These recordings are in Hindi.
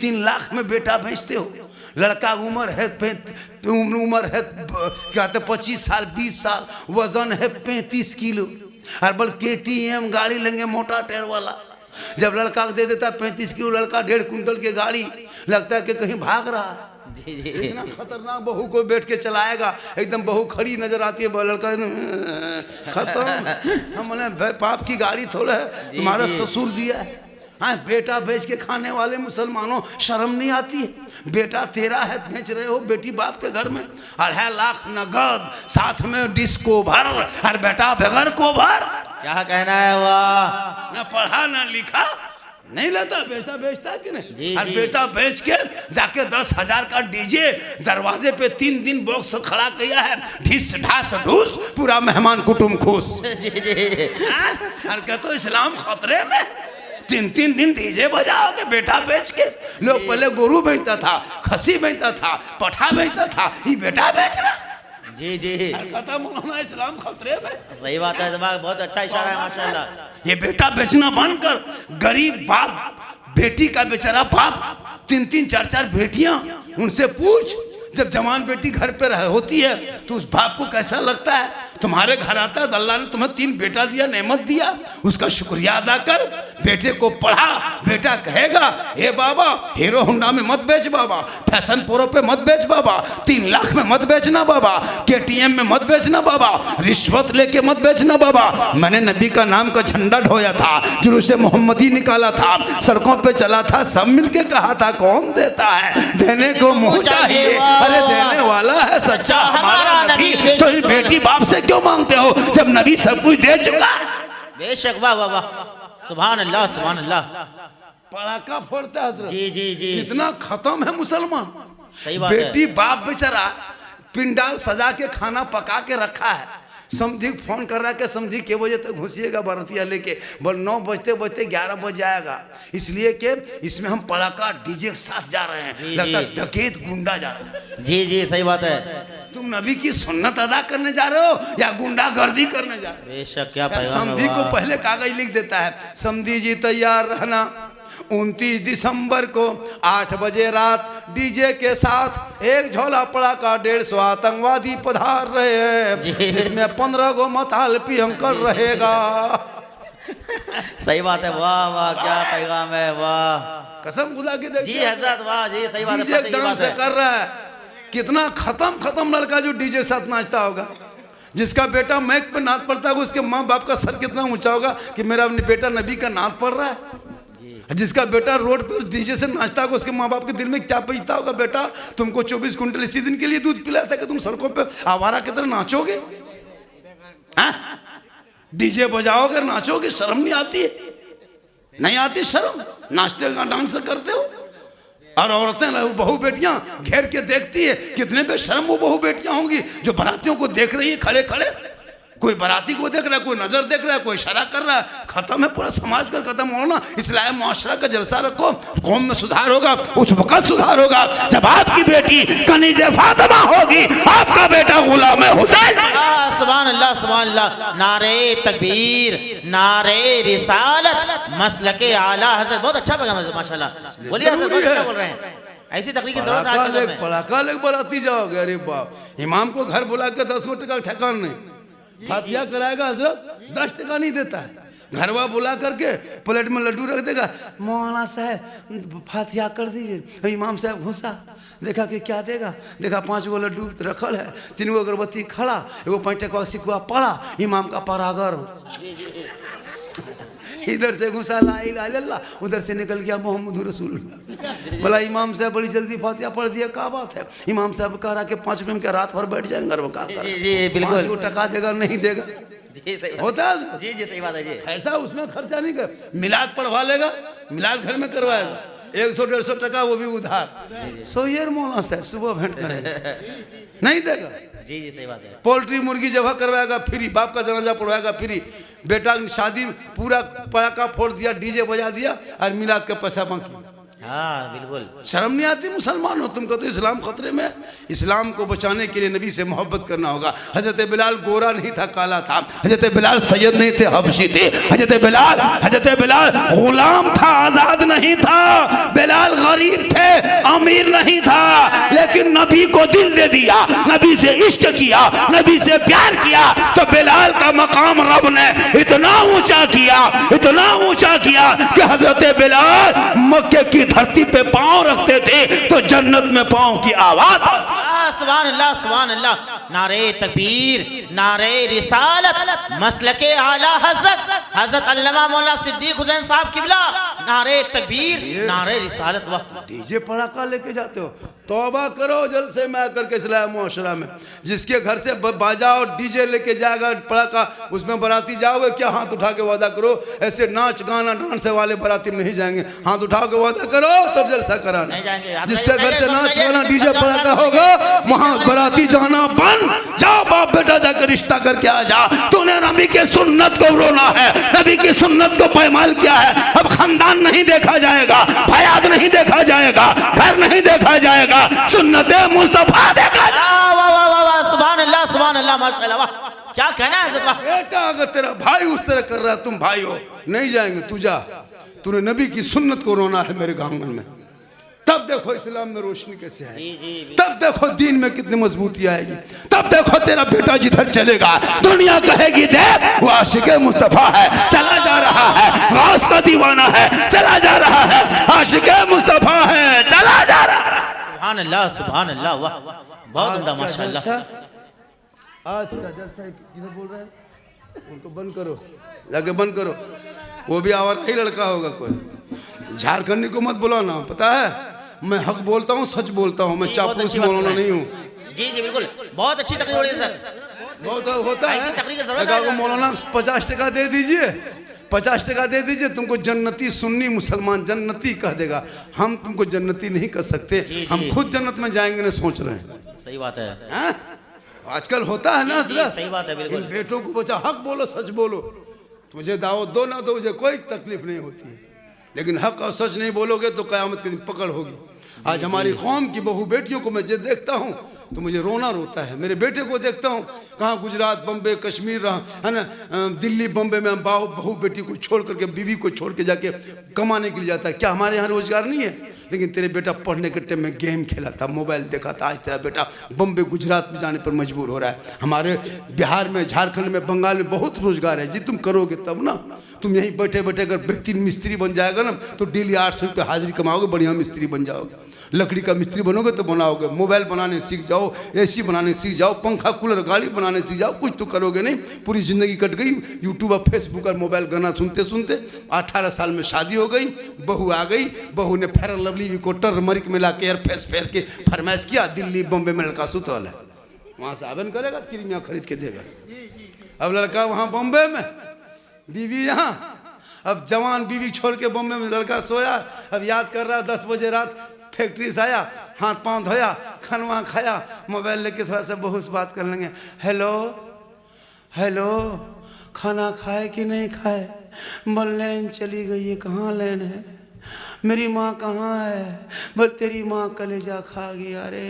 3 लाख में बेटा बेचते हो। लड़का उम्र है कहते 25 साल 20 साल, वजन है 35 किलो, और बल KTM गाड़ी लेंगे मोटा टायर वाला। जब लड़का को दे देता 35 किलो, लड़का 1.5 कुंटल की गाड़ी, लगता है कि कहीं भाग रहा है। इतना खतरनाक बहू को बैठ के चलाएगा, एकदम बहू खड़ी नजर आती है, लड़का खत्म। हम बोले पाप की गाड़ी थोड़ा है, तुम्हारा ससुर दिया है। हाँ, बेटा बेच के खाने वाले मुसलमानों, शर्म नहीं आती है? बेटा तेरा है, बेच रहे हो बेटी बाप के घर में, 2.5 लाख नगद, साथ में डिस्को भर, और बेटा बगैर को भर। क्या कहना है? वाह, ना पढ़ा ना लिखा, नहीं लेता, बेचता कि नहीं? जी, और जी। बेटा बेच के जाके 10,000 का डीजे दरवाजे पे 3 दिन बॉक्स खड़ा किया है, ढिस ढास ढूस, पूरा मेहमान कुटुंब खुश। जी जी। और कहते इस्लाम खतरे में, 3 दिन डीजे बजाओगे बेटा बेच के। लोग पहले गोरू बेचता था, खसी बेचता था, पठा बेचता था, ये बेटा बेच रहा। जी जी, कहता मौलाना इस्लाम खतरे में। सही बात है, बहुत अच्छा इशारा है माशाल्लाह। ये बेटा बेचना बंद कर। गरीब बाप, बेटी का बेचारा बाप, 3-3 4-4 बेटियां, उनसे पूछ, जब जवान बेटी घर पे होती है तो उस बाप को कैसा लगता है? तुम्हारे घर आता है, अल्लाह ने तुम्हें 3 बेटा दिया, नेमत दिया, उसका शुक्रिया अदा कर। बेटे को पढ़ा, बेटा कहेगा हे बाबा हीरो होंडा में मत बेच बाबा, फैशन प्रो पे मत बेच बाबा, 3 लाख में मत बेचना बाबा, KTM में मत बेचना बाबा, रिश्वत लेके मत बेचना बाबा। मैंने नबी का नाम का झंडा ढोया था, जुलूसे मोहम्मदी निकाला था, सड़कों पे चला था, सब मिलके कहा था कौन देता है, देने को मुँह चाहिए, अरे देने वाला है सच्चा हमारा नबी। तो इस बेटी बाप से क्यों मांगते हो जब नबी सब कुछ दे चुका? बेशक, वाह वाह वाह, सुभान अल्लाह सुभान अल्लाह। पड़ाका फोड़ता है हजरत। जी जी जी, कितना खत्म है मुसलमान। सही बात है। बेटी बाप बेचारा पिंडाल सजा के खाना पका के रखा है, समझी फोन कर रहा है कि समझी के बजे तक घुसिएगा बरतिया लेके, बोल 9 बजते बजते 11 बज जाएगा, इसलिए कि इसमें हम पड़ाका डीजे के साथ जा रहे हैं, लगता है डकैत गुंडा जा रहे हैं। जी जी, सही बात है। तुम नबी की सुन्नत अदा करने जा रहे हो या गुंडागर्दी करने जा रहे हो? बेशक, क्या पैगाम है। समधी को वाह। पहले कागज लिख देता है, समधी जी तैयार रहना, 29 दिसंबर को 8 बजे रात डीजे के साथ एक झोला पड़ाका 150 आतंकवादी पधार रहे हैं, जिसमें 15 गो मताल पियंकर रहेगा। सही बात है, वाह वाह, क्या पैगाम है, वाह। कसम खुदा की देख जी हजरत, वाह जी, सही बात है, डीजे पते की एकदम बात से है। कर रहा है। कितना खत्म लड़का जो डीजे साथ नाचता होगा, जिसका बेटा मैक पे नाच पड़ता है, उसके माँ बाप का सर कितना ऊंचा होगा कि मेरा बेटा नबी का नाच पढ़ रहा है। जिसका बेटा रोड पे डीजे से नाचता होगा, उसके माँ बाप के दिल में क्या बीतता होगा, बेटा तुमको 24 कुंटल इसी दिन के लिए दूध पिलाया था कि तुम सड़कों पे आवारा की तरह नाचोगे, डीजे बजाओगे, नाचोगे, शर्म नहीं आती है? नहीं आती शर्म? नाचते डांस करते हो, और औरतें बहू बेटियां घेर के देखती है, कितने बेशर्म वो बहू बेटियां होंगी जो बारातियों को देख रही है खड़े खड़े। कोई बाराती को देख रहा है, कोई नजर देख रहा है, कोई इशारा कर रहा है। खत्म है पूरा समाज का, खत्म हो ना। इसलिए मुआशरा का जलसा रखो, कौम में सुधार होगा उस वक्त सुधार होगा जब आपकी बेटी कनीज़े फातिमा होगी, आपका बेटा गुलाम हुसैन। सुभान अल्लाह सुभान अल्लाह, नारे तकबीर, नारे रिसालत, मसलके आला हज़रत। बहुत अच्छा पैगाम है माशाल्लाह, बोलिए हज़रत, बहुत अच्छा बोल रहे हैं। ऐसी तकनीक की जरूरत है आजकल में। पड़ाका लेके बाराती जाओगे, अरे बाप, इमाम को घर बुला के 10 टका ठेकान नहीं, फातिया कराएगा हजरत 10 टका नहीं देता है। घरवा बुला करके प्लेट में लड्डू रख देगा, मौलाना साहब फातिया कर दीजिए। इमाम साहब घुसा, देखा कि क्या देगा, देखा 5 गो लड्डू रखल है, 3 गो अगरबत्ती खड़ा, 1 5 टका सिकुआ पड़ा, इमाम का परागर। इधर से घुसा ला इलाहा इल्लल्लाह, उधर से निकल गया मोहम्मद रसूलुल्लाह। बोला इमाम साहब बड़ी जल्दी फातिहा पढ़ दिया, क्या बात है? इमाम साहब कह रहा कि 5 रुपये में क्या रात भर बैठ जाएंगे, वो क्या कर? जी बिल्कुल, 5 टका देगा नहीं देगा? जी सही होता है जी जी, सही बात है जी। ऐसा उसमें खर्चा नहीं कर, मिलाद पढ़वा लेगा, मिलाद घर में करवाएगा, 100-150 टका वो भी उधार। सोइए मौलाना साहब सुबह भेंट करेंगे, नहीं देगा। जी जी सही बात है। पोल्ट्री मुर्गी जब करवाएगा फ्री, बाप का जनाजा पढ़वाएगा फ्री, बेटा की शादी पूरा पटाखा फोड़ दिया, डीजे बजा दिया और मिलाद का पैसा बाकी। हाँ बिल्कुल। शर्म नहीं आती मुसलमान हो तुमको? तो इस्लाम खतरे में है। इस्लाम को बचाने के लिए नबी से मोहब्बत करना होगा। हजरत बिलाल गोरा नहीं था, काला था। हजरत बिलाल सैयद नहीं थे, हबशी थे। हजरत बिलाल गुलाम था, आजाद नहीं था। बिलाल गरीब थे, अमीर नहीं था, लेकिन नबी को दिल दे दिया, नबी से इश्क किया, नबी से प्यार किया, तो बिलाल का मकाम रब ने इतना ऊंचा किया कि हजरत बिलाल मक्के की धरती पे पांव रखते थे तो जन्नत में पांव की आवाज। सुभान अल्लाह, सुभान अल्लाह। नारे तकबीर, नारे रिसालत, मसलके आला हजरत अल्लामा मौलाना सिद्दीक हुसैन साहब किबला। नारे तकबीर, नारे रिसालत। वाह, डीजे पड़ाका लेके जाते हो? तौबा करो जलसे में आकर के इस्लाम मुआशरा में। जिसके घर से बाजा और डीजे लेके जाएगा पड़ाका, उसमें बाराती जाओगे क्या? हाथ उठा के वादा करो। ऐसे नाच गाना डांस वाले बाराती में नहीं जाएंगे। हाथ उठा के वादा करो तब जलसा कराना। जिसके घर से नाच गाना डीजे पड़ाका होगा वहां बाराती जाना बंद। जाओ बाप बेटा जाकर रिश्ता करके आ जा। तूने नबी के सुन्नत को रोना है, नबी की सुन्नत को पैमाल किया है। अब खानदान नहीं देखा जाएगा, फयाद नहीं देखा जाएगा, घर नहीं देखा जाएगा, सुन्नते मुस्तफा देखा जाएगा। वाह वाह वाह वाह, सुभान अल्लाह, सुभान अल्लाह, माशाअल्लाह। वाह, क्या कहना है हज़रत? वाह बेटा, अगर तेरा भाई उस तरह कर रहा है, तुम भाई हो, नहीं जाएंगे, तू जा। तूने नबी की सुन्नत को रोना है मेरे आंगन में, तब देखो इस्लाम में रोशनी कैसे आएगी, तब देखो दीन में कितनी मजबूती आएगी, तब देखो तेरा बेटा जिधर चलेगा दुनिया कहेगी देख वो आशिक़े मुस्तफा है, चला जा रहा है, गौस का दीवाना है, चला जा रहा है, आशिक़े मुस्तफा है, चला जा रहा है। सुभान अल्लाह, सुभान अल्लाह। वाह, बहुत उम्दा, माशाअल्लाह। आज का जलसा किधर बोल रहे हैं? उनको बंद करो, जाके बंद करो। वो भी आवारा ही लड़का होगा कोई। झारखंडी को मत बुलाना, पता है मैं हक बोलता हूँ, सच बोलता हूँ, मैं चापलूस मौलाना नहीं हूँ। जी जी बिल्कुल, बहुत अच्छी तकरीर हो रही है सर। बहुत होता है। ऐसी तकरीर की जरूरत है। मौलाना 50 टका दे दीजिए, 50 टका दे दीजिए, तुमको जन्नती सुन्नी मुसलमान जन्नती कह देगा। हम तुमको जन्नती नहीं कर सकते, हम खुद जन्नत में जाएंगे ना सोच रहे हैं। सही बात है। आजकल होता है ना, सही बात है बिल्कुल। इन बेटों को बचा, हक बोलो, सच बोलो, तुझे दावत दो ना दो, मुझे कोई तकलीफ नहीं होती है, लेकिन हक और सच नहीं बोलोगे तो क़यामत के दिन पकड़ होगी। आज हमारी कौम की बहू बेटियों को मैं जब देखता हूँ तो मुझे रोना रोता है। मेरे बेटे को देखता हूँ, कहाँ गुजरात, बम्बे, कश्मीर रहा है ना, दिल्ली, बम्बे में बहू बेटी को छोड़ करके, बीवी को छोड़ के जाके कमाने के लिए जाता है। क्या हमारे यहाँ रोजगार नहीं है? लेकिन तेरे बेटा पढ़ने के टाइम में गेम खेला था, मोबाइल देखा था, आज तेरा बेटा बम्बे, गुजरात में जाने पर मजबूर हो रहा है। हमारे बिहार में, झारखंड में, बंगाल में बहुत रोजगार है जी, तुम करोगे तब ना। तुम यहीं बैठे बैठे अगर बेहतरीन मिस्त्री बन जाएगा ना तो डेली 800 रुपये हाजिरी कमाओगे, बढ़िया मिस्त्री बन जाओगे। लकड़ी का मिस्त्री बनोगे तो बनाओगे, मोबाइल बनाने सीख जाओ, एसी बनाने सीख जाओ, पंखा कूलर गाड़ी बनाने सीख जाओ, कुछ तो करोगे नहीं, पूरी ज़िंदगी कट गई यूट्यूब और फेसबुक और मोबाइल गाना सुनते सुनते। 18 साल में शादी हो गई, बहू आ गई, बहू ने फेयर लवली को टर्मरिक मिला के एयर फेस फेर के फरमाइश किया, दिल्ली बम्बे में लड़का सुतल है, वहाँ से आवेदन करेगा, क्रीमिया खरीद के देगा। अब लड़का वहाँ बम्बे में, बीवी यहाँ। अब जवान बीवी छोड़ के बम्बे में लड़का सोया, अब याद कर रहा, 10 बजे रात फैक्ट्री से आया, हाथ पांव धोया, खाना खाया, मोबाइल लेके थोड़ा सा बहू से बात कर लेंगे, हेलो हेलो, खाना खाए कि नहीं खाए? बोल लेन चली गई है। कहाँ लेन है? मेरी माँ कहाँ है? बोल तेरी माँ कलेजा खा गई। अरे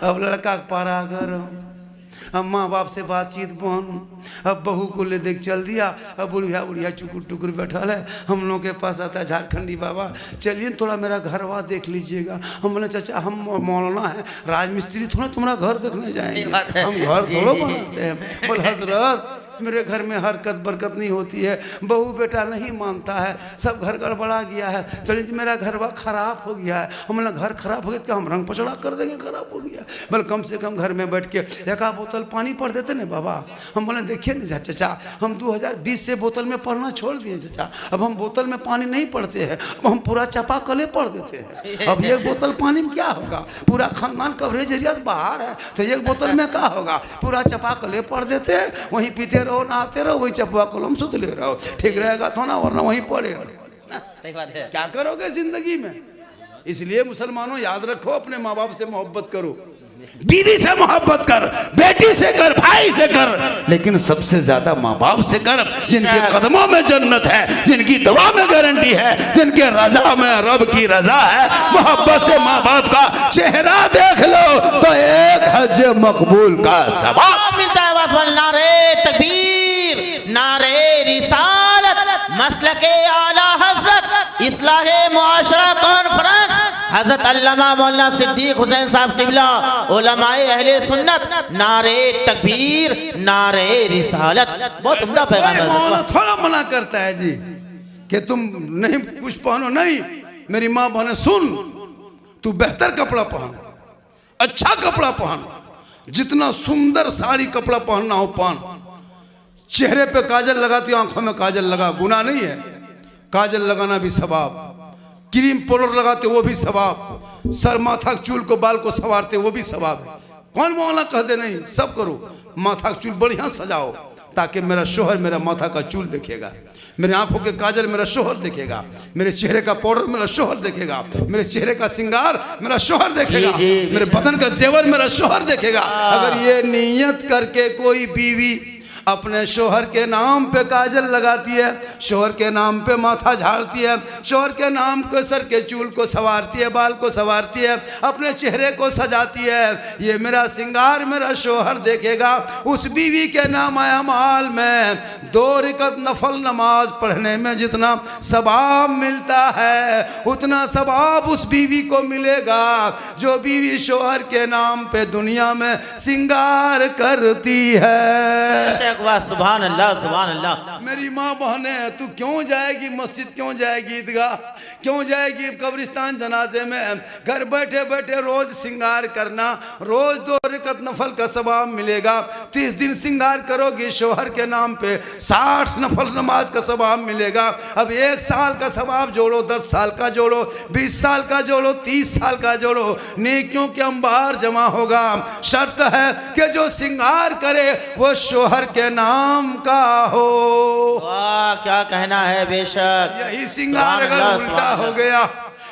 अब लड़का पारा गरम, अब माँ बाप से बातचीत बंद, अब बहू को ले देख चल दिया, अब बुढ़िया बुढ़िया टुकुर टुकुर बैठा है। हम लोग के पास आता है झारखंडी बाबा, चलिए थोड़ा मेरा घरवा देख लीजिएगा। हम बोले चाचा हम मौलाना है, राजमिस्त्री थोड़ा तुम्हारा घर देखने जाएंगे, हम घर थोड़ा बनाते हैं। बोल हजरत मेरे घर में हरकत बरकत नहीं होती है, बहू बेटा नहीं मानता है, सब घर गड़बड़ा गया है, चलिए जी मेरा घर खराब हो गया है। हम बोले घर खराब हो गया क्या हम रंग पचड़ा कर देंगे? खराब हो गया बोले कम से कम घर में बैठ के एक बोतल पानी पढ़ देते ना बाबा। हम बोले देखिए ना चाचा, हम 2020 से बोतल में पढ़ना छोड़ दिए चाचा, अब हम बोतल में पानी नहीं पढ़ते हैं, अब हम पूरा चापाकले पढ़ देते हैं। अब एक बोतल पानी में क्या होगा? पूरा खानदान कवरेज एरिया से बाहर है तो एक बोतल में क्या होगा? पूरा चापाकले पढ़ देते हैं, वहीं पीते रहो, नहाते रहो, वही चपवा कलम सुध ले रहो, ठीक रहेगा तो ना, वरना वहीं पड़े रहो। सही बात है। क्या करोगे जिंदगी में? इसलिए मुसलमानों याद रखो, अपने माँ बाप से मोहब्बत करो, बीवी से मोहब्बत कर, बेटी से कर, भाई से कर, लेकिन सबसे ज्यादा माँ बाप से कर, जिनके कदमों में जन्नत है, जिनकी दुआ में गारंटी है, जिनके रजा में रब की रजा है। मोहब्बत से माँ बाप का चेहरा देख लो तो एक हज मकबूल का सवाब मिलता है। नारे तकबीर, नारे रिसालत, मसलके आला हजरत, इस्लाहे मुआशरा कॉन्फ्रेंस, हजरत अल्लामा मौलाना सिद्दीक हुसैन साहब क़िबला, उलमाए अहले सुन्नत, नारे तकबीर, नारे रिसालत। बहुत उम्दा पैगाम है। थोड़ा मना करता है जी कि तुम नहीं कुछ पहनो, नहीं मेरी माँ बहने सुन, तू बेहतर कपड़ा पहन, अच्छा कपड़ा पहन, जितना सुंदर साड़ी कपड़ा पहनना हो पहन, चेहरे पे काजल लगाती हो, आंखों में काजल लगा, गुनाह नहीं है, काजल लगाना भी सवाब, क्रीम पाउडर लगाते वो भी सवाब, सर माथा चूल को बाल को संवारते वो भी सवाब है। कौन मौला कह दे नहीं, सब करो, माथा चूल बढ़िया सजाओ ताकि मेरा शोहर मेरा माथा का चूल देखेगा, मेरे आंखों के काजल मेरा शोहर देखेगा, मेरे चेहरे का पाउडर मेरा शोहर देखेगा, मेरे चेहरे का श्रृंगार मेरा शोहर देखेगा, मेरे बदन का जेवर मेरा शोहर देखेगा। अगर ये नियत करके कोई बीवी अपने शोहर के नाम पे काजल लगाती है, शोहर के नाम पे माथा झाड़ती है, शोहर के नाम को सर के चूल को संवारती है, बाल को संवारती है, अपने चेहरे को सजाती है, ये मेरा श्रृंगार मेरा शोहर देखेगा। उस बीवी के नाम अमाल में 2 रकात नफल नमाज पढ़ने में जितना सवाब मिलता है उतना सवाब उस बीवी को मिलेगा जो बीवी शोहर के नाम पे दुनिया में श्रृंगार करती है। सुभान अल्लाह, सुभान अल्लाह। मेरी माँ बहने, तू क्यों जाएगी मस्जिद, क्यों जाएगी ईदगाह, क्यों जाएगी कब्रिस्तान जनाजे में? घर बैठे बैठे रोज श्रृंगार करना, रोज 2 रकात नफल का सवाब मिलेगा। 30 दिन श्रृंगार करोगी शोहर के नाम पे 60 नफल नमाज का सवाब मिलेगा। अब 1 साल का सवाब जोड़ो, 10 साल का जोड़ो, 20 साल का जोड़ो, 30 साल का जोड़ो, नेकियों के अंबार जमा होगा। शर्त है कि जो श्रृंगार करे वो शोहर के नाम का हो। वाह क्या कहना है, बेशक। यही श्रृंगार अगर उल्टा हो गया,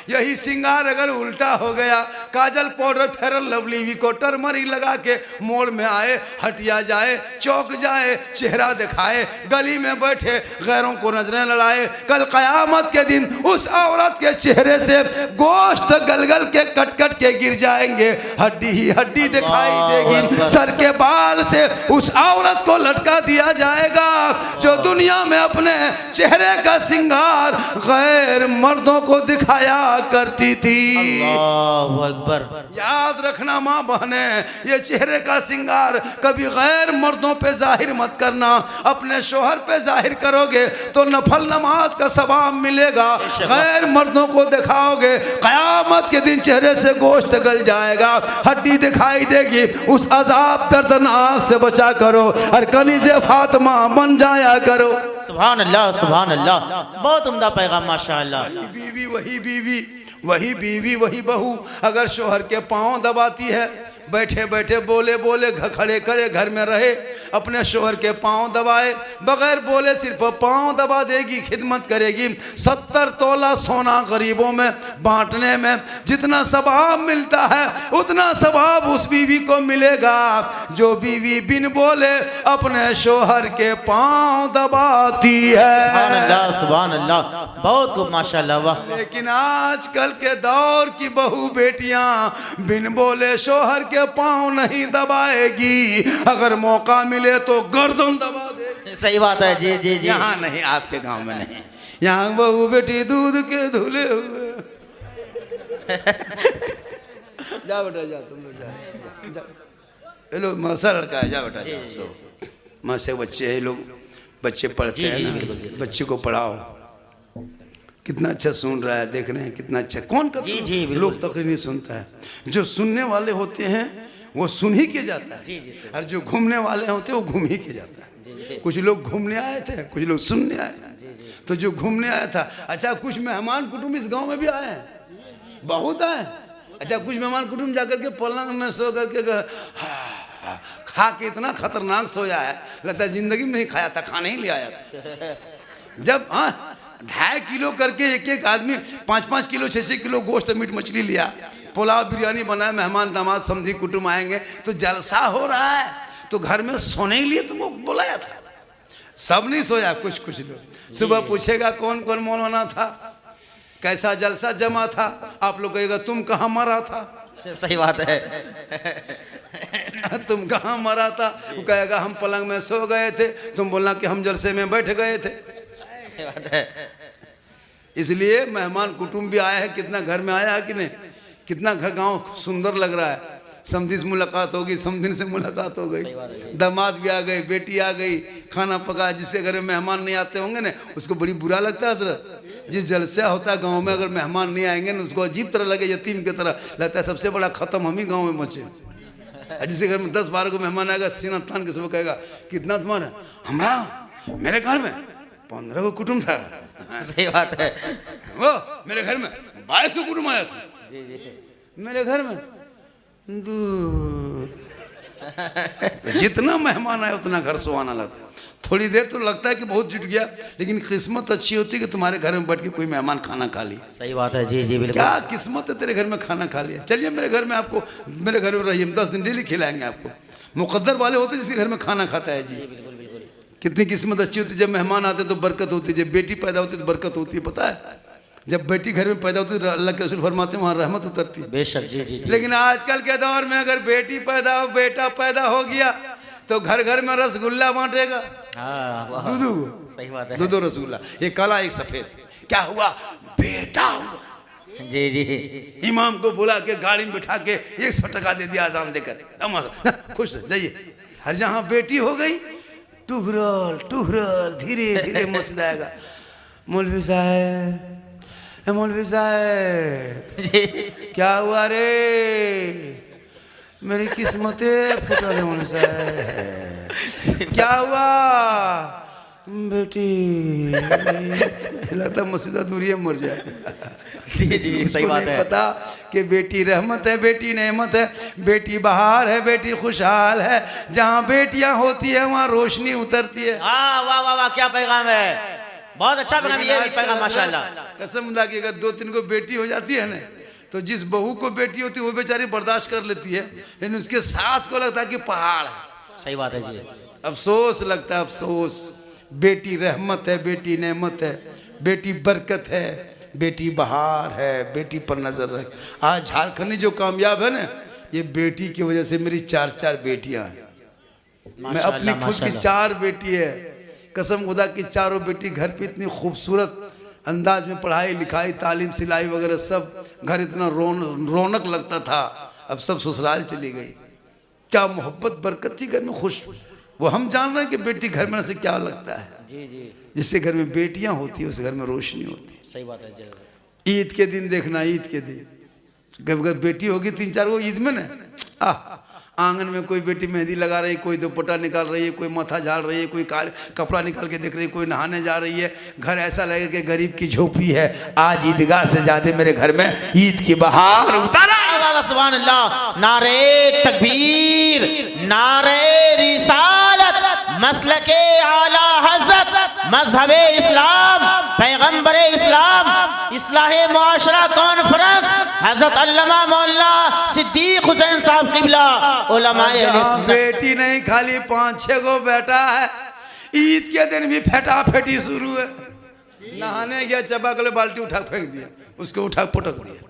यही श्रृंगार अगर उल्टा हो गया, काजल पाउडर फेयर लवली को टरमरी लगा के मोड़ में आए, हटिया जाए, चौक जाए, चेहरा दिखाए, गली में बैठे गैरों को नजरें लड़ाए, कल कयामत के दिन उस औरत के चेहरे से गोश्त गलगल के कट कट के गिर जाएंगे, हड्डी ही हड्डी दिखाई देगी, सर के बाल से उस औरत को लटका दिया जाएगा जो दुनिया में अपने चेहरे का श्रृंगार गैर मर्दों को दिखाया करती थी। अल्लाहु अकबर। याद रखना माँ बहने, ये चेहरे का श्रृंगार कभी गैर मर्दों पे जाहिर मत करना, अपने शोहर पे जाहिर करोगे तो नफल नमाज का सवाब मिलेगा, गैर मर्दों को दिखाओगे कयामत के दिन चेहरे से गोश्त गल जाएगा, हड्डी दिखाई देगी, उस अजाब दर्दनाक से बचा करो और कनीज़े फातिमा बन जाया करो। सुभान अल्लाह, सुभान अल्लाह। बहुत उम्दा पैगाम माशाअल्लाह। बीवी वही बीवी, वही बीवी वही बहू अगर शोहर के पांव दबाती है, बैठे बैठे बोले बोले खड़े खड़े घर में रहे, अपने शोहर के पांव दबाए, बगैर बोले सिर्फ पांव दबा देगी, खिदमत करेगी, 70 तोला सोना गरीबों में बांटने में जितना सवाब मिलता है उतना सवाब उस बीवी को मिलेगा जो बीवी बिन बोले अपने शोहर के पांव दबाती है। सुभान अल्लाह, सुभान अल्लाह। बहुत खूब माशाअल्लाह। वाह। लेकिन आजकल के दौर की बहू बेटियां बिन बोले शोहर के पांव नहीं दबाएगी, अगर मौका मिले तो गर्दन दबा दे। सही बात है जी जी जी। यहाँ नहीं, आपके गांव में नहीं, यहाँ बहू बेटी दूध के धुले हुए। जा बेटा जा, तुम लोग जा, ये लोग मसा लड़का है, जा बेटा जा, सो माँ से बच्चे हैं, लोग बच्चे पढ़ते हैं ना, बच्चे को पढ़ाओ। कितना अच्छा सुन रहा है, देख रहे हैं कितना अच्छा। कौन करता है? लोग तकरीर नहीं सुनता है, जो सुनने वाले होते हैं वो सुन ही के जाता है, और जो घूमने वाले होते हैं वो घूम ही के जाता है। कुछ लोग घूमने आए थे, कुछ लोग सुनने आए थे, तो जो घूमने आया था, अच्छा कुछ मेहमान कुटुंब इस गांव में भी आए हैं, बहुत आए। अच्छा कुछ मेहमान कुटुंब जाकर के पलंग में सो करके खा के इतना खतरनाक सोया है, लगता है जिंदगी में नहीं खाया था, खाने ही ले आया था। जब 2.5 किलो करके एक एक आदमी 5-5 किलो 6-6 किलो गोश्त मीट मछली लिया, पुलाव बिरयानी बनाया, मेहमान दामाद समधी कुटुंब आएंगे तो जलसा हो रहा है, तो घर में सोने के लिए तुमको बुलाया था। सब नहीं सोया, कुछ कुछ लोग। सुबह पूछेगा कौन कौन मौलाना था, कैसा जलसा जमा था, आप लोग कहेगा तुम कहाँ मरा था। सही बात है। तुम कहाँ मरा था, वो कहेगा हम पलंग में सो गए थे, तुम बोलना कि हम जलसे में बैठ गए थे। सही बात है। इसलिए मेहमान कुटुंब भी आए हैं, कितना घर में आया है कि नहीं, कितना घर गांव सुंदर लग रहा है। समधी से मुलाकात होगी, समधिन से मुलाकात हो गई, दामाद भी आ गए, बेटी आ गई, खाना पका। जिससे घर में मेहमान नहीं आते होंगे ना, उसको बड़ी बुरा लगता है हजरत। जिस जलसा होता है गांव में, अगर मेहमान नहीं आएंगे ना, उसको अजीब तरह लगे, यतीम की तरह लगता है सबसे बड़ा खत्म हम ही गाँव में मचे। जिसके घर में 10-12 को मेहमान आएगा, सीना तान के सुबह कहेगा कितना तुम्हारा, हमारा मेरे घर में 15 को कुटुंब था। सही बात है। वो मेरे घर में 22 को कुटुंब आया था, जी जी। मेरे घर में जितना मेहमान आए उतना घर सुहाना लगता है। थोड़ी देर तो लगता है कि बहुत जुट गया, लेकिन किस्मत अच्छी होती है कि तुम्हारे घर में बैठ के कोई मेहमान खाना खा लिया। सही बात है। जी जी बिल्कुल। क्या किस्मत है तेरे घर में खाना खा लिया। चलिए मेरे घर में, आपको मेरे घर में रहिए, 10 दिन डेली खिलाएंगे आपको। मुकद्दर वाले होते जिसके घर में खाना खाता है जी। बिल्कुल बिल्कुल। कितनी किस्मत अच्छी होती है, जब मेहमान आते तो बरकत होती है, जब बेटी पैदा होती है तो बरकत होती है। पता है, जब बेटी घर में पैदा होती है तो अल्लाह के रसूल फरमाते हैं वहाँ रहमत उतरती है। बेशक। जी जी। लेकिन आजकल के दौर में अगर बेटी पैदा हो, बेटा पैदा हो गया तो घर घर में रसगुल्ला बांटेगा, हाँ दूधू। सही बात है। दूधो रसगुल्ला, एक काला एक सफेद। क्या हुआ, बेटा हुआ। जी जी। इमाम को बुला के गाड़ी में बिठा के 100 टका दे दिया अजान देकर, खुश जाइए। हर जहाँ बेटी हो गई, टुहरल टुहरल धीरे धीरे मुस्कुराएगा। मौलवी साहब, मौलवी साहब क्या हुआ रे, मेरी किस्मतें फुटल है मौलवी साहब। क्या हुआ बेटी, लगता मस्जिद दूरी मर जाए। जी जी सही बात है। पता कि बेटी रहमत है, बेटी नेमत है, बेटी बहार है, बेटी खुशहाल है। जहाँ बेटियां होती है वहाँ रोशनी उतरती है। हाँ वाह वाह वाह, क्या पैगाम है, बहुत अच्छा पैगाम। ये पैगाम माशाल्लाह। कसम खुदा की, अगर 2-3 को बेटी हो जाती है ना, तो जिस बहू को बेटी होती है वो बेचारी बर्दाश्त कर लेती है, लेकिन उसके सास को लगता है कि पहाड़ है। सही बात है जी। अफसोस लगता है, अफसोस। बेटी रहमत है, बेटी नेमत है, बेटी बरकत है, बेटी बहार है, बेटी पर नजर रख। आज झारखंड जो कामयाब है ना, ये बेटी की वजह से। मेरी 4 बेटियां हैं, मैं अपनी खुद की 4 बेटी है। कसम खुदा की, चारों बेटी घर पे इतनी खूबसूरत अंदाज में पढ़ाई लिखाई तालीम सिलाई वगैरह सब, घर इतना रौनक लगता था। अब सब ससुराल चली गई। क्या मोहब्बत बरकत थी घर में, खुश। वो हम जान रहे हैं कि बेटी घर में से क्या लगता है। जी जी। जिससे घर में बेटियां होती है उस घर में रोशनी होती है। सही बात है। ईद के दिन देखना, ईद के दिन अगर बेटी होगी 3-4 वो ईद में ना, आंगन में कोई बेटी मेहंदी लगा रही है, कोई दुपट्टा निकाल रही है, कोई माथा झाड़ रही है, कोई कपड़ा निकाल के देख रही है, कोई नहाने जा रही है। घर ऐसा लगे कि गरीब की झोपड़ी है। आज ईदगाह से ज्यादा मेरे घर में ईद की बहार उतारा। सुभान अल्लाह। नारे तकबीर, नारे रिसालत, मसलके आला हज़रत, मज़हबे इस्लाम, पैगंबरे इस्लाम, इस्लाहे मुआशरा कॉन्फ्रेंस, हज़रत अल्लामा मौलाना सिद्दीक हुसैन साहब क़िबला, उलमाए अहले सुन्नत। बेटी नहीं, खाली 5-6 को बेटा है। ईद के दिन भी फेटा फेटी शुरू है। नहाने गया, चबा के बाल्टी उठा फेंक दिया, उसको उठा पटक दिया।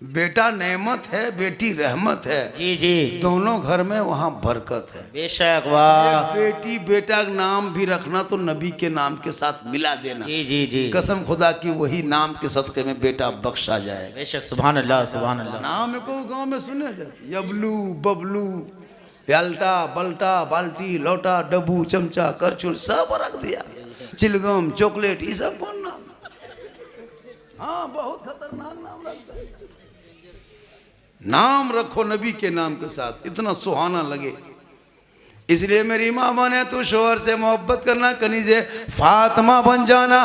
बेटा नेमत है, बेटी रहमत है। जी जी। दोनों घर में वहाँ बरकत है। बेशक। वाह। बेटी बेटा का नाम भी रखना तो नबी के नाम के साथ मिला देना। जी जी जी। कसम खुदा की, वही नाम के सदक़े में बेटा बख्शा जाएगा। बेशक। सुभान अल्लाह सुभान अल्लाह। नाम को गांव में सुने जाते, यबलू बबलू, याल्टा बल्टा, बाल्टी लोटा, डब्बू चमचा करछुल सब रख दिया। चिलगम चॉकलेट ये सब कौन नाम। हाँ, बहुत खतरनाक नाम रखता है। नाम रखो नबी के नाम के साथ, इतना सुहाना लगे। इसलिए मेरी माँ बने तो शोहर से मोहब्बत करना, कनीज़े फातिमा बन जाना।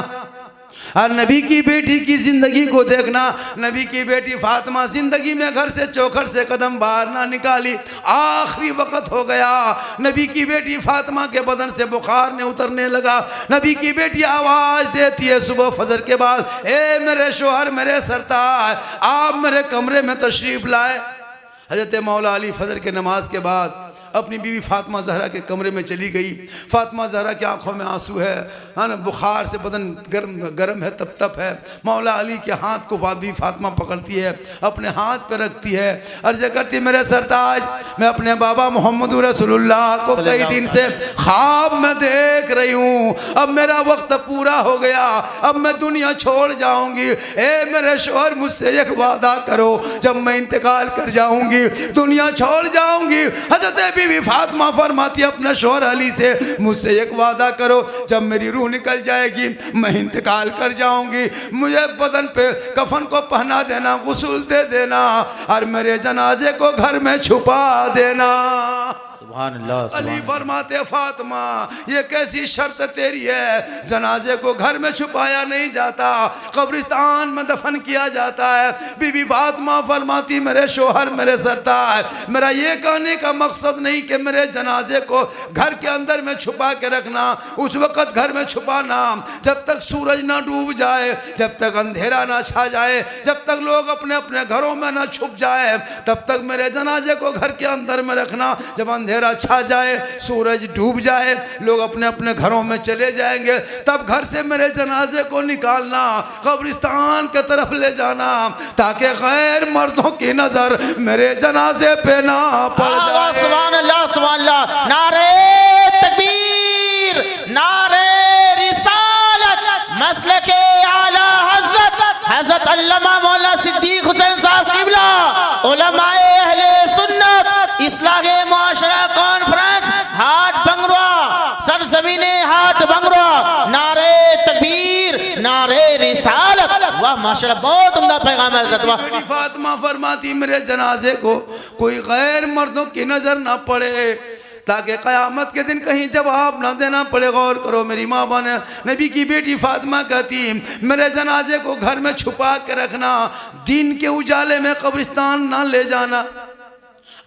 और नबी की बेटी की जिंदगी को देखना। नबी की बेटी फातिमा जिंदगी में घर से चौखट से कदम बाहर ना निकाली। आखिरी वक्त हो गया, नबी की बेटी फातिमा के बदन से बुखार ने उतरने लगा। नबी की बेटी आवाज़ देती है सुबह फजर के बाद, ए मेरे शोहर, मेरे सरताज, आप मेरे कमरे में तशरीफ़ लाए। हज़रत मौला अली फजर के नमाज के बाद अपनी बीवी फातिमा ज़हरा के कमरे में चली गई। फातिमा ज़हरा की आंखों में आंसू है ना, बुखार से बदन गर्म है, तप है। मौला अली के हाथ को बीवी फातिमा पकड़ती है, अपने हाथ पे रखती है, अर्ज़ करती है, मेरे सरताज, मैं अपने बाबा मोहम्मद रसूलुल्लाह को कई दिन से ख्वाब में देख रही हूँ। अब मेरा वक्त पूरा हो गया, अब मैं दुनिया छोड़ जाऊँगी। ए मेरे शोहर, मुझसे एक वादा करो, जब मैं इंतकाल कर जाऊँगी, दुनिया छोड़ जाऊँगी। हज़रत बीवी फातिमा फरमाती अपने शोहर अली से, मुझसे एक वादा करो, जब मेरी रूह निकल जाएगी, मैं इंतकाल कर जाऊंगी, मुझे बदन पे कफन को पहना देना, गुस्ल दे देना और मेरे जनाजे को घर में छुपा देना। सुभान अल्लाह। अली फरमाते, फातिमा ये कैसी शर्त तेरी है, जनाजे को घर में छुपाया नहीं जाता, कब्रिस्तान में दफन किया जाता है। बीबी फातिमा फरमाती, मेरे शोहर, मेरे सरताज, मेरा ये कहने का मकसद नहीं कि मेरे जनाजे को घर के अंदर में छुपा के रखना, उस वक़्त घर में छुपाना जब तक सूरज ना डूब जाए, जब तक अंधेरा ना छा जाए, जब तक लोग अपने अपने घरों में ना छुप जाए, तब तक मेरे जनाजे को घर के अंदर में रखना। जब अंधेरा छा जाए, सूरज डूब जाए, लोग अपने अपने घरों में चले जाएंगे, तब घर से मेरे जनाजे को निकालना, कब्रिस्तान के तरफ ले जाना, ताकि गैर मर्दों की नज़र मेरे जनाजे पे ना पड़ जाए। सुभान अल्लाह, सुभान अल्लाह। नारे तकबीर, नारे रिसालत, मसलके आला हज़रत हज़रत अल्लामा मौला सिद्दीक हुसैन साहब क़िबला, उलमाए अहले सुन्नत, इस्लाहे मुआशरा कॉन्फ्रेंस, हाट बंगरा, सरजमीने हाट बंगरा। नारे तकबीर, नारे रिसालत। वाह माशाल्लाह, बहुत उम्दा पैगाम है हज़रत। वाह। फातिमा फरमाती, मेरे जनाजे को कोई गैर मर्दों की नज़र ना पड़े, ताकि क़यामत के दिन कहीं जवाब ना देना पड़े। गौर करो, मेरी माँ बने नबी की बेटी फातिमा कहती, मेरे जनाजे को घर में छुपा के रखना, दिन के उजाले में कब्रिस्तान ना ले जाना।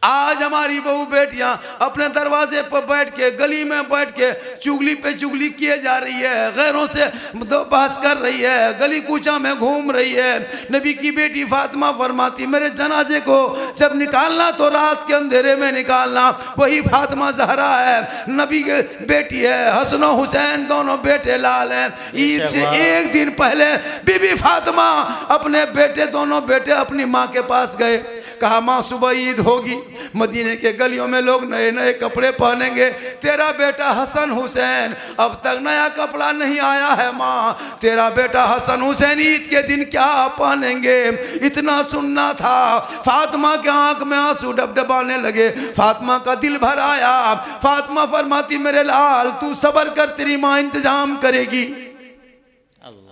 आज हमारी बहू बेटियां अपने दरवाजे पर बैठ के, गली में बैठ के चुगली पे चुगली किए जा रही है, गैरों से बहस कर रही है, गली कूचा में घूम रही है। नबी की बेटी फातिमा फरमाती, मेरे जनाजे को जब निकालना तो रात के अंधेरे में निकालना। वही फातिमा ज़हरा है, नबी की बेटी है, हसन और हुसैन दोनों बेटे लाल हैं। ईद से एक दिन पहले बीबी फातिमा अपने बेटे, दोनों बेटे अपनी माँ के पास गए, कहा माँ सुबह ईद होगी, मदीने के गलियों में लोग नए नए कपड़े पहनेंगे, तेरा बेटा हसन हुसैन अब तक नया कपड़ा नहीं आया है माँ, तेरा बेटा हसन हुसैन ईद के दिन क्या पहनेंगे। इतना सुनना था, फातिमा के आंख में आंसू डबडबाने लगे, फातिमा का दिल भर आया। फातिमा फरमाती, मेरे लाल तू सब्र कर, तेरी माँ इंतजाम करेगी,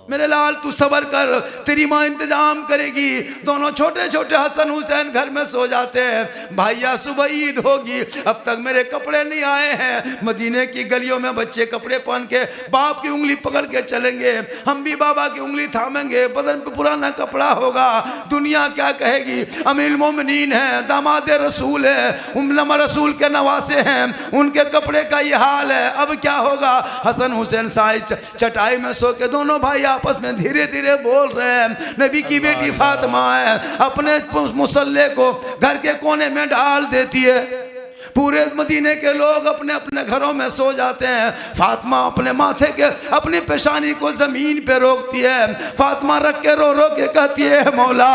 मेरे लाल तू सबर कर, तेरी माँ इंतजाम करेगी। दोनों छोटे छोटे हसन हुसैन घर में सो जाते हैं। भैया सुबह ईद होगी, अब तक मेरे कपड़े नहीं आए हैं। मदीने की गलियों में बच्चे कपड़े पहन के बाप की उंगली पकड़ के चलेंगे, हम भी बाबा की उंगली थामेंगे, बदन पे पुराना कपड़ा होगा, दुनिया क्या कहेगी। अमीरुल मोमिनीन हैं, दामाद रसूल है, उम्मा रसूल के नवासे हैं, उनके कपड़े का ये हाल है, अब क्या होगा। हसन हुसैन साई चटाई में सो के दोनों भाई आपस में धीरे धीरे बोल रहे हैं। नबी की बेटी फातिमा है, अपने मुसल्ले को घर के कोने में डाल देती है। पूरे मदीने के लोग अपने अपने घरों में सो जाते हैं। फातिमा अपने माथे के, अपनी पेशानी को जमीन पे रोकती है। फातिमा रख के रो रो के कहती है, मौला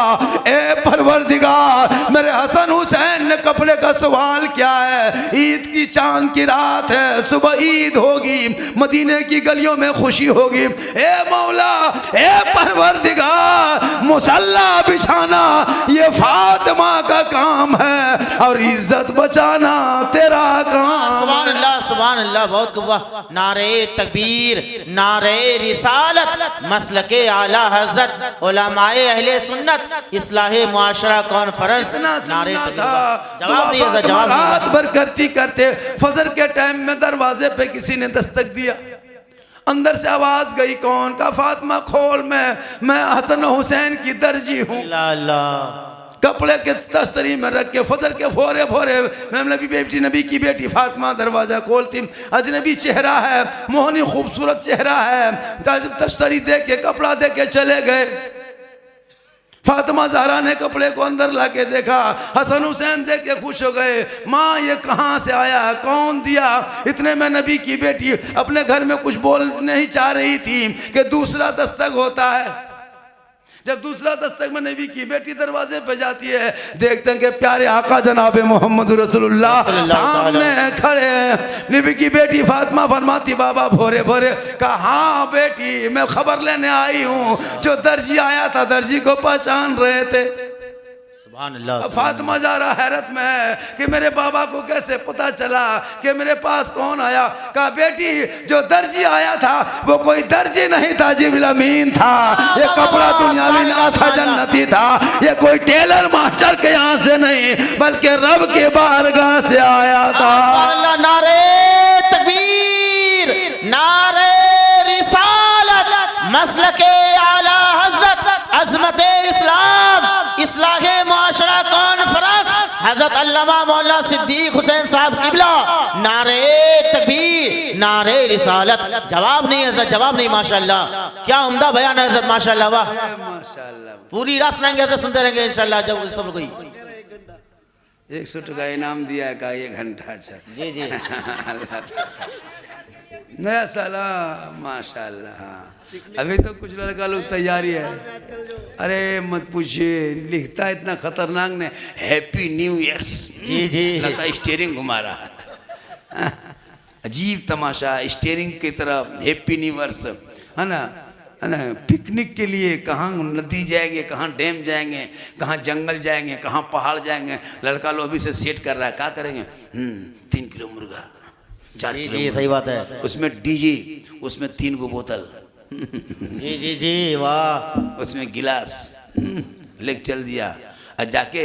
ए परवरदिगार, मेरे हसन हुसैन ने कपड़े का सवाल क्या है, ईद की चांद की रात है, सुबह ईद होगी, मदीने की गलियों में खुशी होगी। ए मौला, ए परवरदिगार, मुसल्ला बिछाना ये फातिमा का काम है और इज्जत बचाना तेरा काम। सुभान अल्लाह, सुभान अल्लाह, बहुत वाह। नारे तकबीर, नारे रिसालत, मसलके आला हज़रत, उलमाए अहले सुन्नत, इस्लाहे मुआशरा कॉन्फ्रेंस। नारे तकबीर। जवाब नहीं है, जवाब रात भर करती करते फजर के टाइम में दरवाजे पे किसी ने दस्तक दिया। अंदर से आवाज गई, कौन? का फातिमा खोल, मैं हसन हुसैन की दर्जी हूँ। कपड़े के तस्तरी में रख के फजर के फोरे फोरे नबी की बेटी फातिमा दरवाज़ा खोलती। अजनबी चेहरा है, मोहनी खूबसूरत चेहरा है, तस्तरी दे के कपड़ा दे के चले गए। फातिमा ज़हरा ने कपड़े को अंदर ला के देखा, हसन हुसैन देख के खुश हो गए। माँ ये कहाँ से आया, कौन दिया? इतने में नबी की बेटी अपने घर में कुछ बोल नहीं चाह रही थी कि दूसरा दस्तक होता है। जब दूसरा दस्तक में नबी की बेटी दरवाजे पे जाती है, देखते हैं कि प्यारे आका जनाब मोहम्मद रसूलुल्लाह सामने खड़े हैं। नबी की बेटी फातिमा फरमाती, बाबा भोरे भोरे कहा, हाँ बेटी मैं खबर लेने आई हूँ, जो दर्जी आया था दर्जी को पहचान रहे थे। फातिमा ज़हरा हैरत में है कि मेरे बाबा को कैसे पता चला कि मेरे पास कौन आया। कहा बेटी जो दर्जी आया था वो कोई दर्जी नहीं था, जिब्रील अमीन था। ये कपड़ा दुनियावी ना था, जन्नती था। ये कोई टेलर मास्टर के यहाँ से नहीं बल्कि रब के बारगाह से आया था। नारे तकबीर, नारे रिसालत, मसलके आला हज़रत, अज़मत इस्लाम, इस्लाहे मुआशरा कॉन्फ्रेंस, हज़रत अल्लामा मौलाना सिद्दीक हुसैन साहब किबला। नारे तकबीर, नारे रिसालत। जवाब नहीं हज़रत, जवाब नहीं। माशाअल्लाह, क्या उम्दा बयान है हज़रत, माशाअल्लाह, वाह माशाअल्लाह। पूरी रात सुनाएंगे हज़रत, सुनते रहेंगे इंशाअल्लाह। जब सब कोई 100 का इनाम दिया है का 1 घंटा। अच्छा जी जी नया सलाम, माशाअल्लाह। अभी तो कुछ लड़का लोग तैयारी है। अरे मत पूछिए, लिखता है इतना खतरनाक ने, हैप्पी न्यू ईयर्स। जी जी, लगता है स्टीयरिंग घुमा रहा है। अजीब तमाशा, स्टीयरिंग की तरह हैप्पी न्यू ईयर्स, है ना। पिकनिक के लिए कहाँ नदी जाएंगे, कहाँ डैम जाएंगे, कहाँ जंगल जाएंगे, कहाँ पहाड़ जाएंगे। लड़का लोग अभी से सेट कर रहा है, क्या करेंगे? 3 किलो मुर्गा, 4 किलो। जी सही बात है। उसमें डीजे, उसमें 3 गो बोतल। जी जी जी, वाह। उसमें गिलास लेके चल दिया और जाके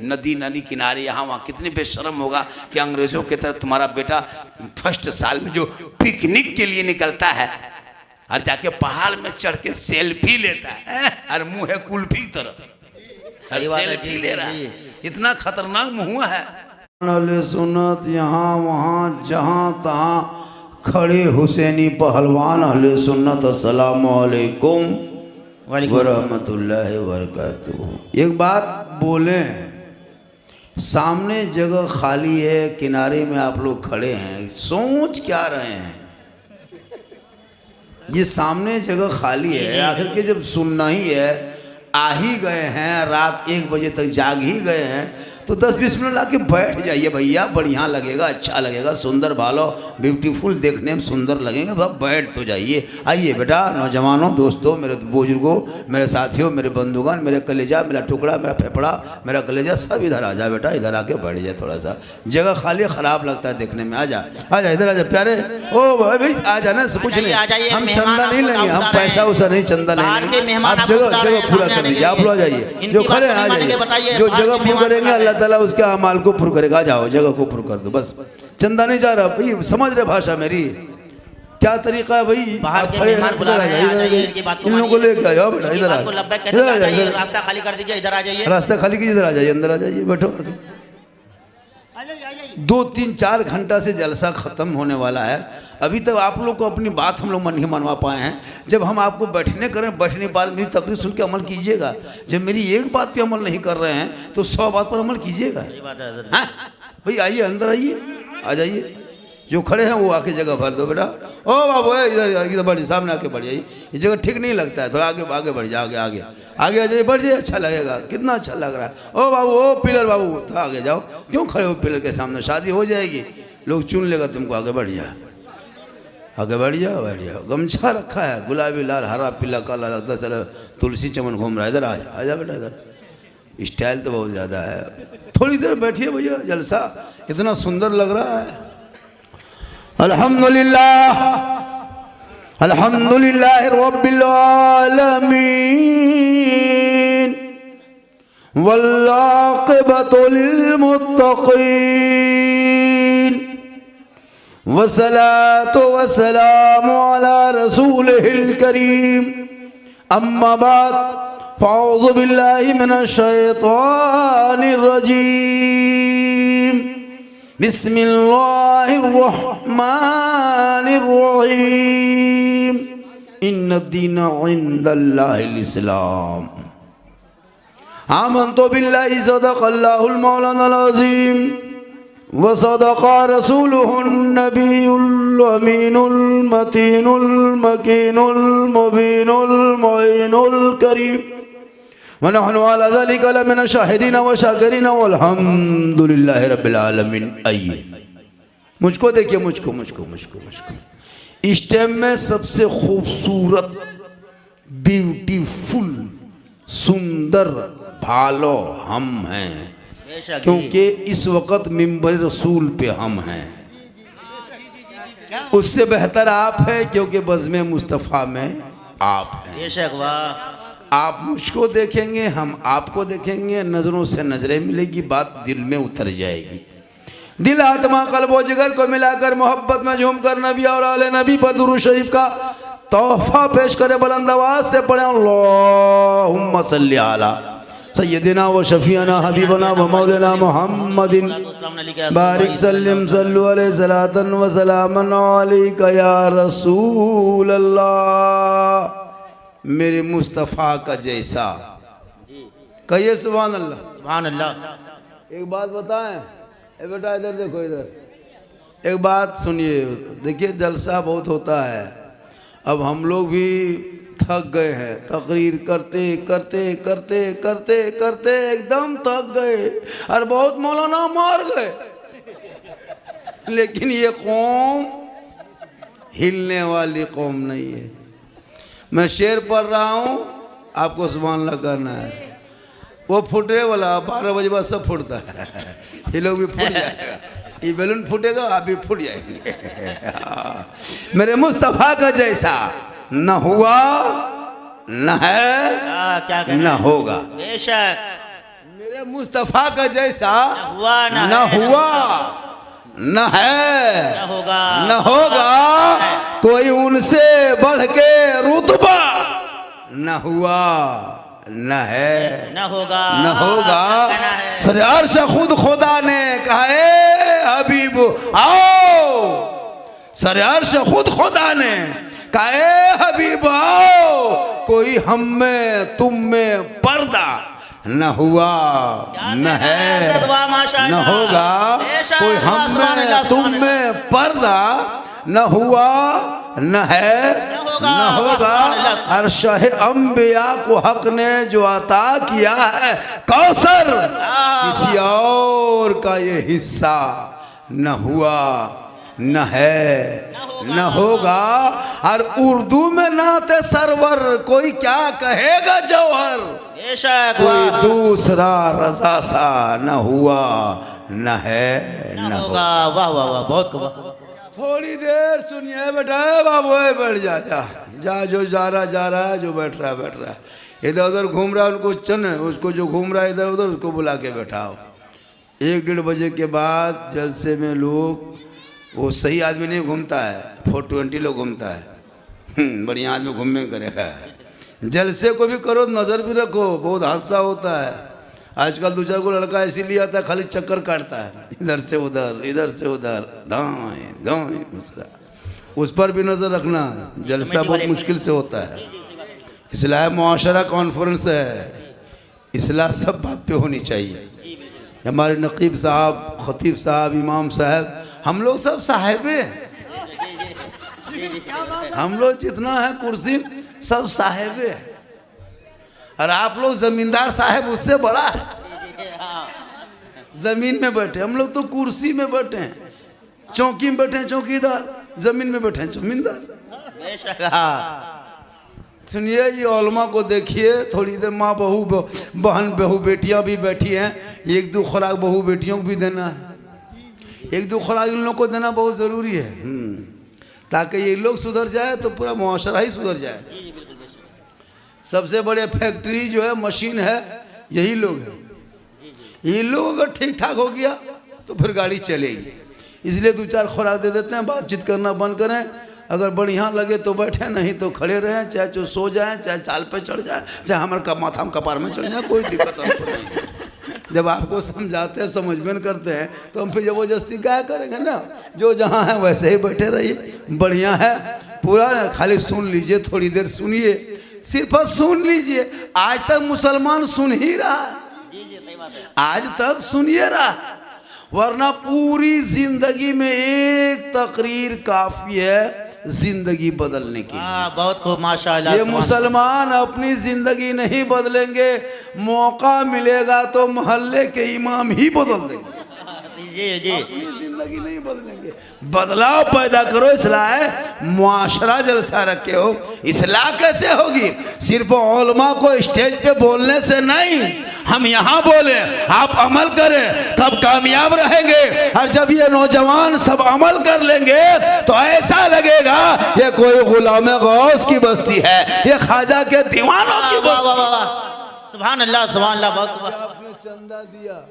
नदी नदी किनारे यहाँ वहाँ। कितनी बेशर्म होगा कि अंग्रेजों की तरह तुम्हारा बेटा फर्स्ट साल में जो पिकनिक के लिए निकलता है और जाके पहाड़ में चढ़ के सेल्फी लेता है, और मुँह है कुल्फी की तरह, सेल्फी ले रहा है। इतना खतरनाक मुँह है। सुन्नत यहाँ वहाँ जहाँ तहाँ खड़े हुसैनी पहलवान अहले सुन्नत, अस्सलाम वालेकुम व रहमतुल्लाहि व बरकातुहू। एक बात बोलें, सामने जगह खाली है, किनारे में आप लोग खड़े हैं, सोच क्या रहे हैं? ये सामने जगह खाली है, आखिर के जब सुनना ही है, आ ही गए हैं, रात 1 बजे तक जाग ही गए हैं, तो 10-20 मिनट ला के बैठ जाइए भैया, बढ़िया लगेगा, अच्छा लगेगा, सुंदर भालो, ब्यूटीफुल, देखने में सुंदर लगेंगे, तो बैठ तो जाइए। आइए बेटा, नौजवानों, दोस्तों, मेरे बुजुर्गों, मेरे साथियों, मेरे बंधुगण, मेरे कलेजा, मेरा टुकड़ा, मेरा फेफड़ा, मेरा कलेजा, सब इधर आ जा बेटा, इधर आके बैठ जाए। थोड़ा सा जगह खाली ख़राब लगता है देखने में। आ जा इधर आ जा प्यारे। ओ भाई आ जाना, कुछ नहीं, हम चंदा नहीं लेंगे, हम पैसा उसा नहीं, चंदा लेंगे। आप जगह पूरा कर दीजिए, आप लोग आ जाइए, जो खड़े आ जाइए, जो जगह पूरा करेंगे अल्लाह ताला उसके अमाल को पुर करेगा। जाओ जगह को पुर कर दो, बस चंदा नहीं जा रहा भाई, समझ रहे भाषा मेरी, क्या तरीका है भाई? आप खड़े हैं, इन लोगों को लेके आ जाओ बेटा, इधर आ जाइए, रास्ता खाली कर दीजिए, इधर आ जाइए, रास्ता खाली कीजिए, इधर आ जाइए, अंदर आ जाइए, बैठो। 2-3-4 घंटा से जलसा खत्म होने वाला है, अभी तक आप लोग को अपनी बात हम लोग नहीं मनवा पाए हैं। जब हम आपको बैठने करें, बैठने बाद मेरी तकरीर सुन के अमल कीजिएगा। जब मेरी एक बात पे अमल नहीं कर रहे हैं तो 100 बात पर अमल कीजिएगा। भाई आइए, अंदर आइए, आ जाइए, जो खड़े हैं वो आके जगह भर दो बेटा। ओ बाबू इधर बढ़िए, सामने आके बढ़ जाइए, ये जगह ठीक नहीं लगता है, थोड़ा आगे बढ़ जाओ, आगे आ जाइए, बढ़ जाइए, अच्छा लगेगा, कितना अच्छा लग रहा है। ओ बाबू, ओ पिलर बाबू, तो आगे जाओ, क्यों खड़े हो पिलर के सामने? शादी हो जाएगी, लोग चुन लेगा तुमको, आगे बढ़ जाओ, आगे बढ़ जाओ, बैठ जाओ। गमछा रखा है, गुलाबी, लाल, हरा, पीला, काला, लगता है तुलसी चमन घूम रहा है। इधर आ जा बेटा, इधर स्टाइल तो बहुत ज़्यादा है। थोड़ी देर बैठिए भैया, जलसा इतना सुंदर लग रहा है। अल्हम्दुलिल्लाह, अल्हम्दुलिल्लाह रब्बिल आलमीन, वल्लाक़िबतु लिल मुत्तक़ीन, वस्सलातु वस्सलामु अला रसूलिहिल करीम, अम्मा बाद, फ़अऊज़ु बिल्लाहि मिनश शैतानिर रजीम, बिस्मिल्लाहिर रहमानिर रहीम, इन्नद्दीना इंदल्लाहिल इस्लाम। आमन्तु बिल्लाहि सदक़ल्लाहुल मौलानाल अज़ीम व सदक़ा रसूलुहुन नबियुल अमीनुल मतीनुल मकीनुल मुबीनुल मुईनुल करीम व नहनु अला ज़ालिका लमिन शाहिदीन व शाकिरीन वल्हम्दुलिल्लाहि रब्बिल आलमीन। आइए मुझको देखिए, मुझको मुझको मुझको मुझको इस टाइम में सबसे खूबसूरत, ब्यूटीफुल, सुंदर भालो हम हैं, क्योंकि इस वक्त मिंबर रसूल पे हम हैं। उससे बेहतर आप हैं, क्योंकि बज़्म मुस्तफ़ा में आप हैं। बेशक वाह। आप मुझको देखेंगे, हम आपको देखेंगे, नज़रों से नज़रें मिलेगी, बात दिल में उतर जाएगी। दिल, आत्मा, कल्ब व जिगर को मिलाकर मोहब्बत में झूमकर नबी और आले नबी पर दुरूद शरीफ का तोहफा पेश करे। बुलंद आवाज से पढ़े अल्लाहुम्मा सल्ली अला सय्यदिना व शफीना हबीबना व मौलाना मुहम्मदिन बारिक सल्लिम सल्लु अलैहि सलातन व सलामन अलैका या रसूल अल्लाह। मेरे मुस्तफ़ा का जैसा, कहिए सुभान अल्लाह। सुभान अल्लाह। एक बात बताएं, ए बेटा इधर देखो, इधर एक बात सुनिए। देखिए जलसा बहुत होता है, अब हम लोग भी थक गए हैं, तकरीर करते करते करते करते करते एकदम थक गए और बहुत मौलाना मार गए, लेकिन ये कौम हिलने वाली कौम नहीं है। मैं शेर पढ़ रहा हूँ, आपको सुभान अल्लाह करना है। वो फुटने वाला 12 बजे बाद सब फूटता है, ये लोग भी फूट जाएगा, ये बैलून फूटेगा, आप भी फूट जाएंगे। मेरे मुस्तफ़ा का जैसा न हुआ, न है, न होगा। बेशक मेरे मुस्तफ़ा का जैसा हुआ न हुआ, न है, न होगा। कोई उनसे बढ़ के रुतबा न हुआ, न है, न होगा, न होगा। सरे अर्श खुद खुदा ने कहा ए हबीब आओ, सरे अर्श खुद खुदा ने कहा ए हबीब आओ। कोई हम में तुम में पर्दा न हुआ, न है, न होगा। कोई हम में तुम में पर्दा न हुआ, न है, न होगा। अर्शाह अंबिया को हक ने जो अता किया है कौसर, किसी और का ये हिस्सा न हुआ, न है, न होगा। और उर्दू में नाते सरवर कोई क्या कहेगा जौहर, कोई दूसरा रजा सा न हुआ, न है, न होगा। वाह वाह वाह, बहुत वाह। थोड़ी देर सुनिए बेटा, बाबू बैठ जा, जा जो जा रहा है, जो बैठ रहा है। इधर उधर घूम रहा है, उनको चुन, उसको जो घूम रहा है इधर उधर उसको बुला के बैठाओ। 1-1.5 बजे के बाद जलसे में लोग, वो सही आदमी नहीं घूमता है, 420 लोग घूमता है। बढ़िया आदमी घूमने करेगा। जलसे को भी करो, नज़र भी रखो, बहुत हादसा होता है। आजकल 2-4 को लड़का इसीलिए आता है, खाली चक्कर काटता है, इधर से उधर, इधर से उधर, दाएं दाएं दूसरा। उस पर भी नज़र रखना, जलसा बहुत मुश्किल से होता है। इसलिए मुआशरा कॉन्फ्रेंस है, इसलिए सब बात पे होनी चाहिए। हमारे नकीब साहब, खतीब साहब, इमाम साहब, हम लोग सब साहिबे हैं। हम लोग जितना है कुर्सी सब साहिबे हैं, और आप लोग जमींदार साहब उससे बड़ा है। जमीन में बैठे, हम लोग तो कुर्सी में बैठे हैं, चौकी में बैठे हैं चौकीदार, जमीन में बैठे हैं जमींदार। सुनिए, ये ओलमा को देखिए, थोड़ी देर माँ बहू बहन बहू बेटियां भी बैठी हैं। 1-2 खुराक बहू बेटियों को भी देना है, 1-2 खुराक इन लोगों को देना बहुत ज़रूरी है, ताकि ये लोग सुधर जाए तो पूरा मुआशरा ही सुधर जाए। सबसे बड़े फैक्ट्री जो है, मशीन है, यही लोग हैं। ये लोग अगर ठीक ठाक हो गया तो फिर गाड़ी चलेगी। इसलिए 2-4 खुराक दे देते हैं, बातचीत करना बंद करें। अगर बढ़िया लगे तो बैठे, नहीं तो खड़े रहें, चाहे जो सो जाए, चाहे चाल पे चढ़ जाए, चाहे हमारे माथा में कपार में चढ़ जाए, कोई दिक्कत हमको नहीं है। जब आपको समझाते हैं, समझ में करते हैं, तो हम फिर ज़बरदस्ती क्या करेंगे ना। जो जहाँ है वैसे ही बैठे रहिए, बढ़िया है पूरा। खाली सुन लीजिए, थोड़ी देर सुनिए, सिर्फ सुन लीजिए। आज तक मुसलमान सुन ही रहा, आज तक सुनिए रहा, वरना पूरी जिंदगी में एक तकरीर काफी है जिंदगी बदलने की। बहुत खूब माशाअल्लाह। ये मुसलमान अपनी जिंदगी नहीं बदलेंगे, मौका मिलेगा तो मोहल्ले के इमाम ही बदल देंगे। जी अपनी जिंदगी नहीं बदलेंगे। बदलाव पैदा करो, इसलाह मुआशरा जलसा रखे हो। इसलाह कैसे होगी? सिर्फ उलमा को स्टेज पे बोलने से नहीं, हम यहाँ बोले, आप अमल करें, तब कामयाब रहेंगे। और जब ये नौजवान सब अमल कर लेंगे तो ऐसा लगेगा ये कोई गुलाम गौस की बस्ती है, ये ख्वाजा के दीवानों की बस्ती। सुभान अल्लाह, सुभान अल्लाह। बहुत आपने चंदा दिया,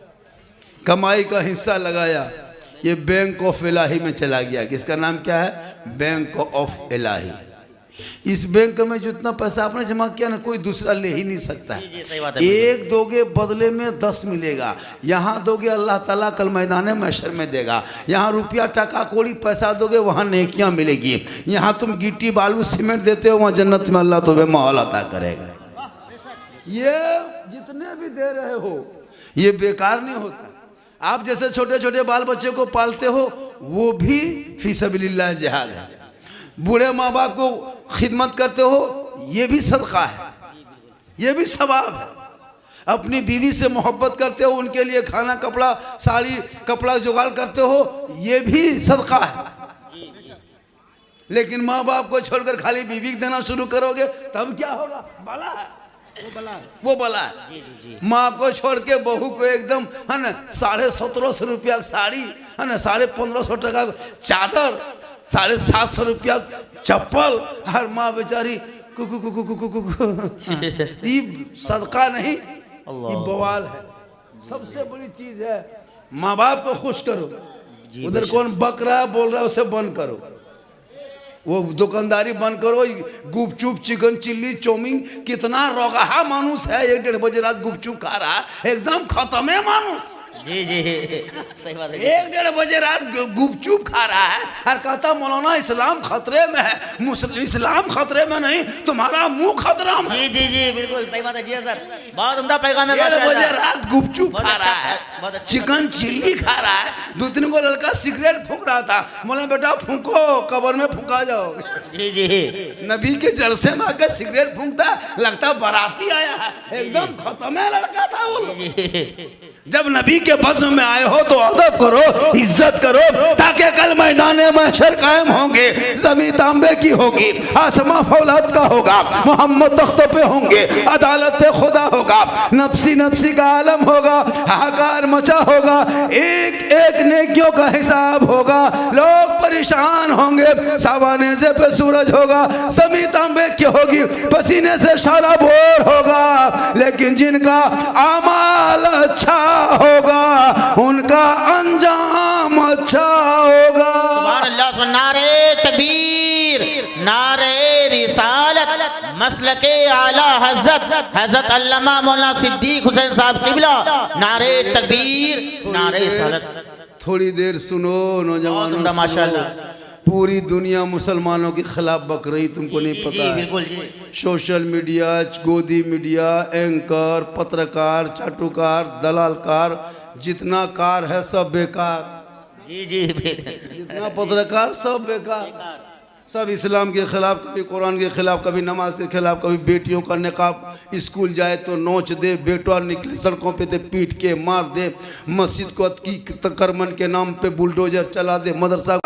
कमाई का हिस्सा लगाया, ये बैंक ऑफ इलाही में चला गया। किसका नाम क्या है? बैंक ऑफ इलाही। इस बैंक में जितना पैसा आपने जमा किया ना, कोई दूसरा ले ही नहीं सकता है। जी, सही बात है। एक दोगे बदले में 10 मिलेगा। यहाँ दोगे अल्लाह ताला कल मैदान महशर में देगा। यहाँ रुपया टका कोड़ी पैसा दोगे, वहाँ नेकियाँ मिलेगी। यहाँ तुम गिट्टी बालू सीमेंट देते हो, वहाँ जन्नत में अल्लाह तुम्हें माहौल अता करेगा। ये जितने भी दे रहे हो ये बेकार नहीं होता। आप जैसे छोटे छोटे बाल बच्चे को पालते हो, वो भी फी सबीलिल्लाह जिहाद है। बूढ़े माँ बाप को खिदमत करते हो, ये भी सदका है, ये भी सवाब है। अपनी बीवी से मोहब्बत करते हो, उनके लिए खाना कपड़ा साड़ी कपड़ा जुगाड़ करते हो, ये भी सदका है। लेकिन माँ बाप को छोड़कर खाली बीवी को देना शुरू करोगे, तब क्या होगा? बला है, वो बला है। माँ को छोड़ के बहू को एकदम है ना 1750 रुपया साड़ी, है ना 1550 टका चादर, 750 रुपया चप्पल, हर माँ बेचारी कुकु कुकु कुकु कुकु। ये सदका नहीं, ये बवाल है। सबसे बड़ी चीज है माँ बाप को खुश करो। उधर कौन बक रहा है बोल रहा है, उसे बंद करो। वो दुकानदारी बंद करो। गुपचुप चिकन चिल्ली चौमिन, कितना रोगाहा मानुस है 1-1.5 बजे रात गुपचुप खा रहा है, एकदम खत्म है मानुस। जी सही बात है। 1-1.5 बजे रात गुपचुप खा रहा है और कहता मौलाना इस्लाम खतरे में है। इस्लाम खतरे में नहीं, तुम्हारा मुंह खतरा में। जी बिल्कुल सही बात है। जी सर, बहुत उम्दा पैगाम है। 1:30 बजे रात गुपचुप खा रहा है, चिकन चिल्ली खा रहा है। 2-3 को लड़का सिगरेट फूंक रहा था। मौलाना बेटा फूंको, कब्र में फूंका जाओगे। जी नबी के जलसे में आकर सिगरेट फूंकता, लगता बाराती आया है, एकदम खत्म है लड़का था वो। जब नबी के बज़्म में आए हो तो अदब करो, इज्जत करो, ताकि कल मैदान महशर कायम होंगे। ज़मीन तांबे की होगी, आसमां फौलाद का होगा, मोहम्मद तख्तों पे होंगे, अदालत पे खुदा होगा, नफ्सी नफ्सी का आलम होगा, हाहाकार मचा होगा, एक एक नेकियों का हिसाब होगा। लोग परेशान होंगे, सावानेज़े पे सूरज होगा, ज़मीन तांबे की होगी, पसीने से शराबोर होगा। लेकिन जिनका अमाल अच्छा होगा उनका अंजाम अच्छा होगा। सुभान अल्लाह। नारे तकबीर, नारे रिसालत, मसलके आला हज़रत अल्लामा मौलाना सिद्दीक हुसैन साहब क़िबला। नारे तकबीर, नारे रिसालत। थोड़ी देर सुनो नौजवानों, माशाअल्लाह। पूरी दुनिया मुसलमानों के खिलाफ बक रही, तुमको नहीं पता है। बिल्कुल सोशल मीडिया, गोदी मीडिया, एंकर, पत्रकार, चाटुकार, दलालकार, जितना कार है सब बेकार। जी जितना पत्रकार सब बेकार, सब इस्लाम के खिलाफ, कभी कुरान के खिलाफ, कभी नमाज के खिलाफ, कभी बेटियों का निकाब, स्कूल जाए तो नोच दे, बेटवा निकले सड़कों पे तो पीट के मार दे, मस्जिद को करमन के नाम पे बुलडोजर चला दे, मदरसा